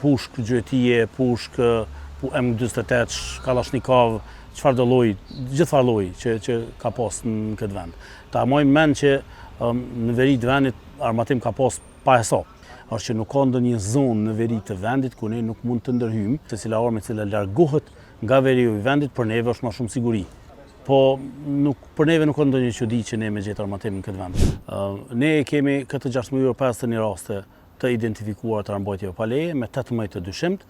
pushk gjyëtije, pushk M48, Kalashnikov, çfarë do lloj, gjithfarë lloj që ka pas në këtë vend. Ta mojmë mend që në veri të vendit armatim ka pas pa hesap. Është që nuk ka ndonjë zonë në veri të vendit ku ne nuk mund të ndërhyjmë, secila armë e cila largohet nga veriu i vendit për neve është më shumë siguri. Po për neve nuk ka ndonjë çudi që ne me gjetë armatim në këtë vend. Ne kemi këtë 651 raste të identifikuar të armbajtjeve pa leje me 18 të dyshimt.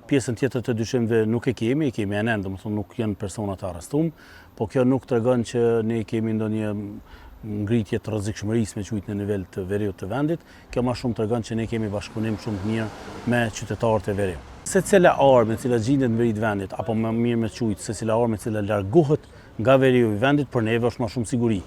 Pjesën tjetër të dyshimve nuk e kemi enen, domethënë nuk janë persona të arrestuar, po kjo nuk tregon që ne kemi ndonjë ngritje të rrezikshmërisë me qujtë në nivel të veriut të vendit. Kjo më shumë tregon që ne kemi bashkëpunim shumë të mirë me qytetarët e veriut. Secila armë e cila gjendet në veri të vendit, apo më mirë me qujtë, secila armë e cila largohet nga veriu i vendit për neve është më shumë siguri.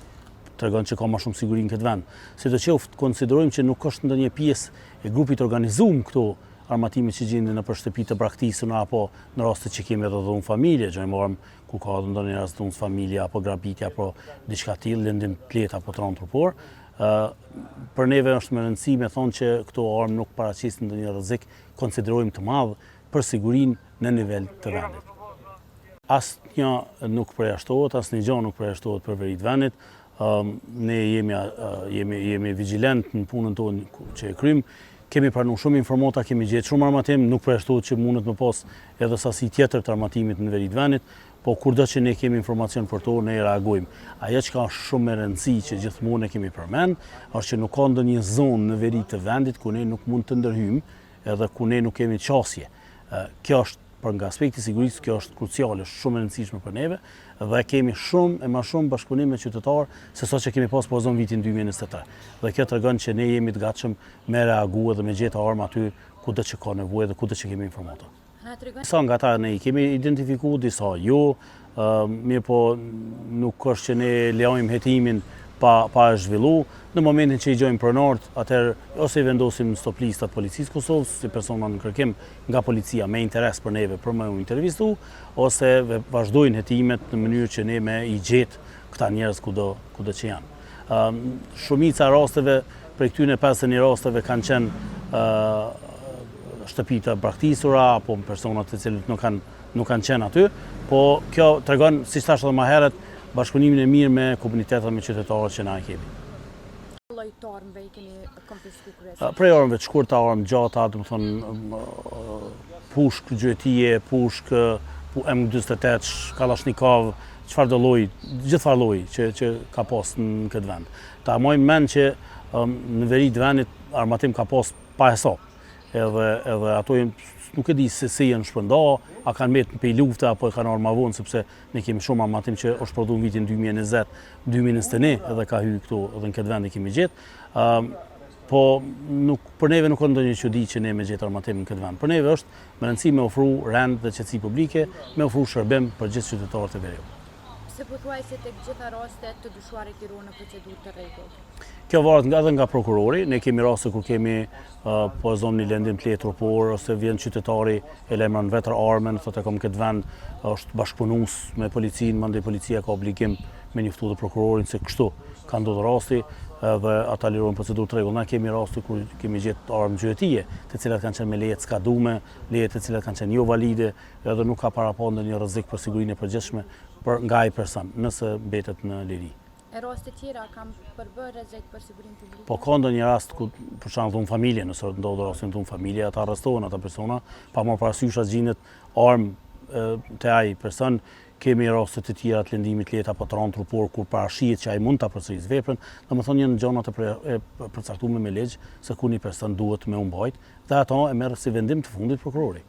Tregon që ka më shumë siguri në këtë vend. Sidoqoftë konsiderojmë që nuk është ndonjë pjesë e grupit organizuar këto armatime që gjenden në shtëpi të braktisur apo në raste që kemi edhe dhunë familje, gjojmë ku ka ndonjë rast dhunë familje apo grabitje apo diçka tillë, lëndim të lehtë apo tron trupor. Për neve është më rëndësi me thonë që këto armë nuk paraqisin ndonjë rrezik, konsiderojmë të madh për sigurinë në nivel të vendit. Asnjë nuk përjashtohet, asnjë gjë nuk përjashtohet për veri të vendit. Ne jemi vigjilent në punën tonë që e kryjmë. Kemi pranuar shumë informata, kemi gjetë shumë armatim, nuk përjashtohet që mundet më pas edhe sasi tjetër të armatimit në veri të vendit, po kurdo që ne kemi informacion për to, ne reagojmë. Ajo që ka shumë e rëndësi që gjithmonë e kemi përmend, është që nuk ka ndonjë zonë në veri të vendit ku ne nuk mund të ndërhyjmë edhe ku ne nuk kemi qasje. Kjo është për nga aspekti sigurisë, kjo është kruciale, shumë e rëndësishme për neve dhe kemi shumë e më shumë bashkëpunim me qytetarë se sa që kemi pas pozon vitin 2023. Dhe kjo tregon që ne jemi të gatshëm me reaguar dhe me gjetë armë aty kudo që ka nevojë dhe kudo që kemi informata. Sa nga ta ne i kemi identifikuar, disa jo, mirë po nuk është që ne lejojmë hetimin pa e zhvillu. Në momentin që i gjojmë pronart, atëherë ose i vendosim në stop listat policisë Kosovës, si persona në kërkim nga policia me interes për neve për me u intervistu, ose vazhdojnë hetimet në mënyrë që ne me i gjetë këta njerëz kudo që janë. Shumica rasteve, për këtyne 51 rasteve kanë qenë shtëpi të braktisura apo personat të cilët nuk kanë qenë aty, po kjo tregon, siç thash edhe më herët, bashkëpunimin e mirë me komunitetet, me qytetarët që na e kemi. Lloj të armëve i keni konfiskuar? Prej armëve të shkurta, armë gjata, domethënë pushk gjyëtije, pushk M48, Kalashnikov, çfarë do lloj, gjithfarë lloj që ka pas në këtë vend. Ta mojmë mend që në veri të vendit armatim ka pas pa hesap. Edhe ato nuk e di se si janë shpërnda, a kanë mbetë për lufte apo e kanë arma vonë, sepse ne kemi shumë armatim që është prodhuar në vitin 2020, 2021 edhe ka hyrë këtu edhe në këtë vend e kemi gjetë. Po për neve nuk ka ndonjë çudi që ne me gjetë armatim në këtë vend. Për neve është me rëndësi me ofru rend dhe qetësi publike, me ofru shërbim për gjithë qytetarët e veriut. Se pothuajse tek gjitha rastet të dyshuarit i ruan në procedurë të rregullt. Kjo varet edhe nga prokurori. Ne kemi raste kur kemi pozon një lëndim të lehtë trupor ose vjen qytetari e lajmëron vetë armën, thotë kam këtë vend, është bashkëpunues me policinë, mandej policia ka obligim me njoftu dhe prokurorin se kështu ka ndodhur rasti dhe ata lirojnë procedurë të rregull. Na kemi raste kur kemi gjetë armë gjyëtije, të cilat kanë qenë me leje të skadume, leje të cilat kanë qenë jo valide, edhe nuk ka parapo ndonjë rrezik për sigurinë e përgjithshme nga ai person, nëse mbetet në liri. E raste tjera kam përbërë rrezik për sigurinë publike? Po ka ndonjë rast ku për shembull dhunë familje, nëse ndodh rastin dhunë familje, ata arrestohen ata persona, pa marrë parasysh as gjendet armë te ai person. Kemi raste të tjera të lëndimit lehtë apo tron trupor kur parashihet që ai mund ta përsërisë veprën, domethënë janë gjëra të përcaktuara me ligj se ku një person duhet me u mbajt dhe ato e merr si vendim të fundit prokurori.